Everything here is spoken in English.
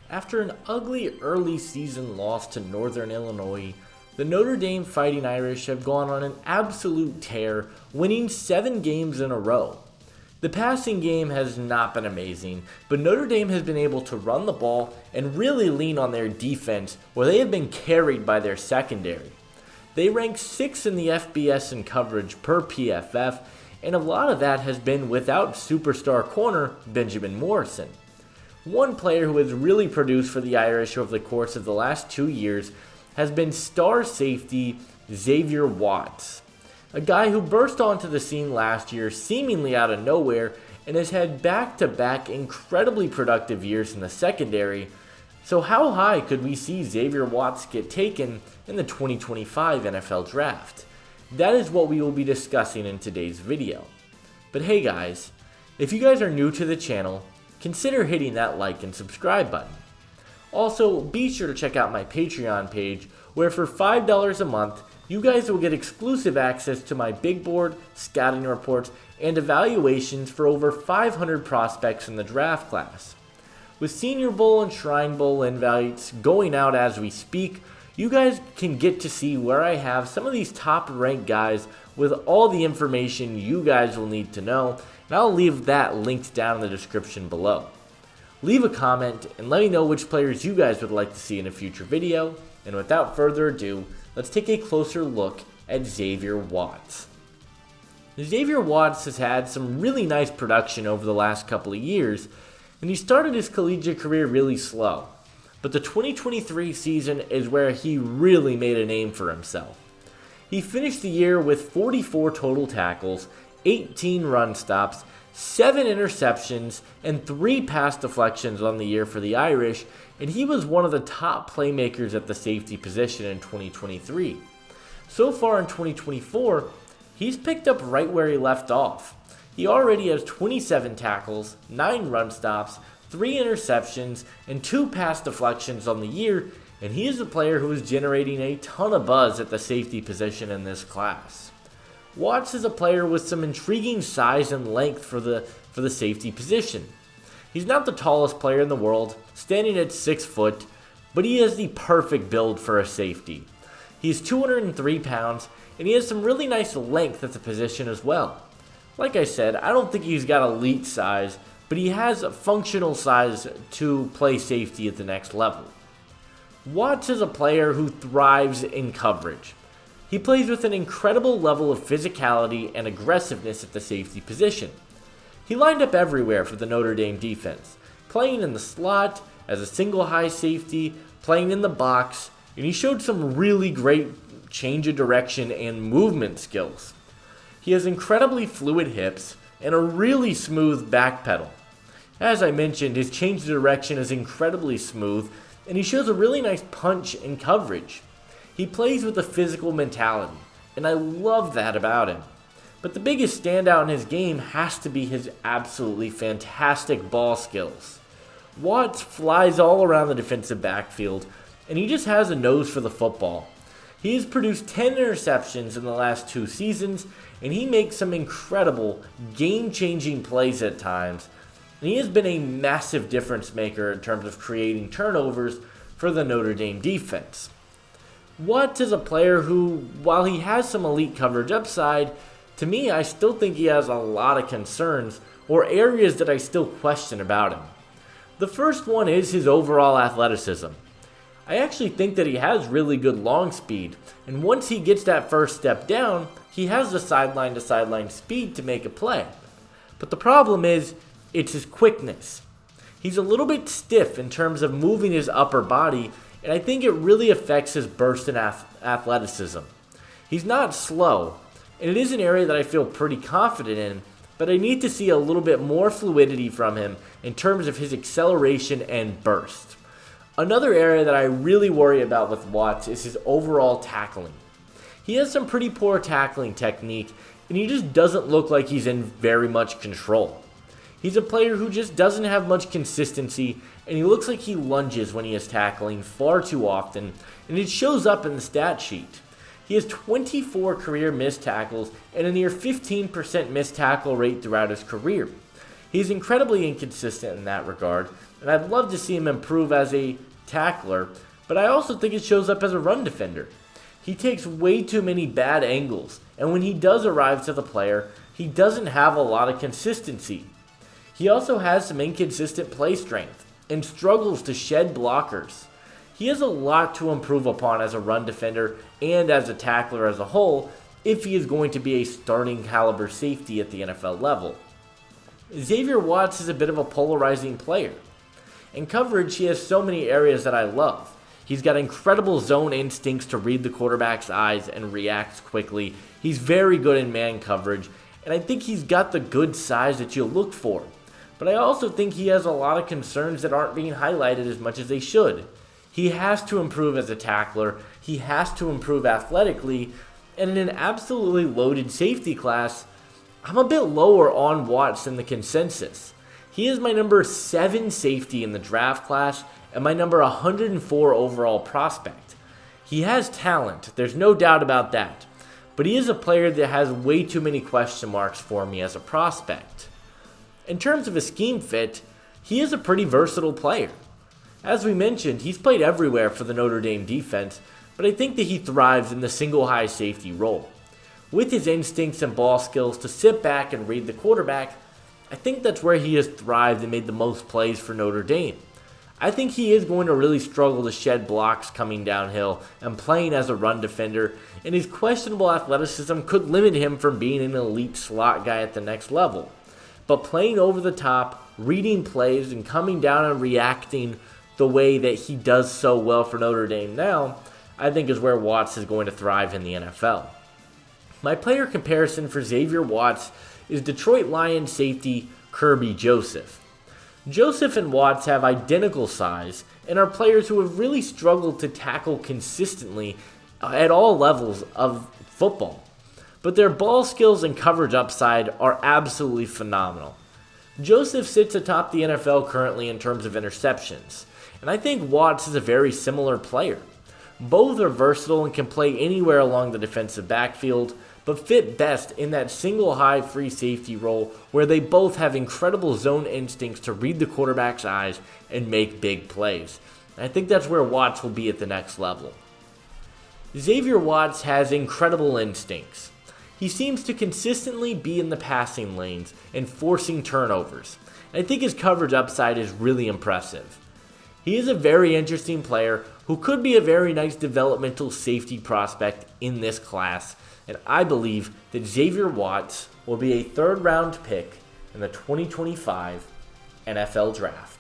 After an ugly early season loss to Northern Illinois, the Notre Dame Fighting Irish have gone on an absolute tear, winning 7 games in a row. The passing game has not been amazing, but Notre Dame has been able to run the ball and really lean on their defense, where they have been carried by their secondary. They rank 6th in the FBS in coverage per PFF, and a lot of that has been without superstar corner Benjamin Morrison. One player who has really produced for the Irish over the course of the last 2 years has been star safety Xavier Watts, a guy who burst onto the scene last year seemingly out of nowhere and has had back-to-back incredibly productive years in the secondary. So how high could we see Xavier Watts get taken in the 2025 NFL Draft? That is what we will be discussing in today's video. But hey guys, if you guys are new to the channel, consider hitting that like and subscribe button. Also, be sure to check out my Patreon page, where for $5 a month, you guys will get exclusive access to my big board, scouting reports, and evaluations for over 500 prospects in the draft class. With Senior Bowl and Shrine Bowl invites going out as we speak, you guys can get to see where I have some of these top ranked guys with all the information you guys will need to know, and I'll leave that linked down in the description below. Leave a comment and let me know which players you guys would like to see in a future video, and without further ado, let's take a closer look at Xavier Watts. Xavier Watts has had some really nice production over the last couple of years, and he started his collegiate career really slow. But the 2023 season is where he really made a name for himself. He finished the year with 44 total tackles, 18 run stops, 7 interceptions, and 3 pass deflections on the year for the Irish, and he was one of the top playmakers at the safety position in 2023. So far in 2024, he's picked up right where he left off. He already has 27 tackles, 9 run stops, 3 interceptions, and 2 pass deflections on the year, and he is a player who is generating a ton of buzz at the safety position in this class. Watts is a player with some intriguing size and length for the safety position. He's not the tallest player in the world, standing at 6 foot, but he has the perfect build for a safety. He's 203 pounds, and he has some really nice length at the position as well. Like I said, I don't think he's got elite size, but he has a functional size to play safety at the next level. Watts is a player who thrives in coverage. He plays with an incredible level of physicality and aggressiveness at the safety position. He lined up everywhere for the Notre Dame defense, playing in the slot, as a single high safety, playing in the box, and he showed some really great change of direction and movement skills. He has incredibly fluid hips and a really smooth back pedal. As I mentioned, his change of direction is incredibly smooth, and he shows a really nice punch in coverage. He plays with a physical mentality, and I love that about him. But the biggest standout in his game has to be his absolutely fantastic ball skills. Watts flies all around the defensive backfield, and he just has a nose for the football. He has produced 10 interceptions in the last 2 seasons, and he makes some incredible, game-changing plays at times. And he has been a massive difference maker in terms of creating turnovers for the Notre Dame defense. Watts is a player who, while he has some elite coverage upside, to me I still think he has a lot of concerns or areas that I still question about him. The first one is his overall athleticism. I actually think that he has really good long speed, and once he gets that first step down, he has the sideline to sideline speed to make a play. But the problem is, it's his quickness. He's a little bit stiff in terms of moving his upper body, and I think it really affects his burst in athleticism. He's not slow, and it is an area that I feel pretty confident in, but I need to see a little bit more fluidity from him in terms of his acceleration and burst. Another area that I really worry about with Watts is his overall tackling. He has some pretty poor tackling technique, and he just doesn't look like he's in very much control. He's a player who just doesn't have much consistency, and he looks like he lunges when he is tackling far too often, and it shows up in the stat sheet. He has 24 career missed tackles and a near 15% missed tackle rate throughout his career. He He's incredibly inconsistent in that regard, and I'd love to see him improve as a tackler, but I also think it shows up as a run defender. He takes way too many bad angles, and when he does arrive to the player, he doesn't have a lot of consistency. He also has some inconsistent play strength and struggles to shed blockers. He has a lot to improve upon as a run defender and as a tackler as a whole if he is going to be a starting caliber safety at the NFL level. Xavier Watts is a bit of a polarizing player. In coverage, he has so many areas that I love. He's got incredible zone instincts to read the quarterback's eyes and reacts quickly. He's very good in man coverage, and I think he's got the good size that you'll look for. But I also think he has a lot of concerns that aren't being highlighted as much as they should. He has to improve as a tackler, he has to improve athletically, and in an absolutely loaded safety class, I'm a bit lower on Watts than the consensus. He is my number 7 safety in the draft class and my number 104 overall prospect. He has talent, there's no doubt about that, but he is a player that has way too many question marks for me as a prospect. In terms of a scheme fit, he is a pretty versatile player. As we mentioned, he's played everywhere for the Notre Dame defense, but I think that he thrives in the single high safety role. With his instincts and ball skills to sit back and read the quarterback, I think that's where he has thrived and made the most plays for Notre Dame. I think he is going to really struggle to shed blocks coming downhill and playing as a run defender, and his questionable athleticism could limit him from being an elite slot guy at the next level. But playing over the top, reading plays, and coming down and reacting the way that he does so well for Notre Dame now, I think is where Watts is going to thrive in the NFL. My player comparison for Xavier Watts is Detroit Lions safety Kirby Joseph. Joseph and Watts have identical size and are players who have really struggled to tackle consistently at all levels of football. But their ball skills and coverage upside are absolutely phenomenal. Joseph sits atop the NFL currently in terms of interceptions, and I think Watts is a very similar player. Both are versatile and can play anywhere along the defensive backfield, but fit best in that single high free safety role where they both have incredible zone instincts to read the quarterback's eyes and make big plays. And I think that's where Watts will be at the next level. Xavier Watts has incredible instincts. He seems to consistently be in the passing lanes and forcing turnovers. And I think his coverage upside is really impressive. He is a very interesting player who could be a very nice developmental safety prospect in this class, and I believe that Xavier Watts will be a 3rd round pick in the 2025 NFL Draft.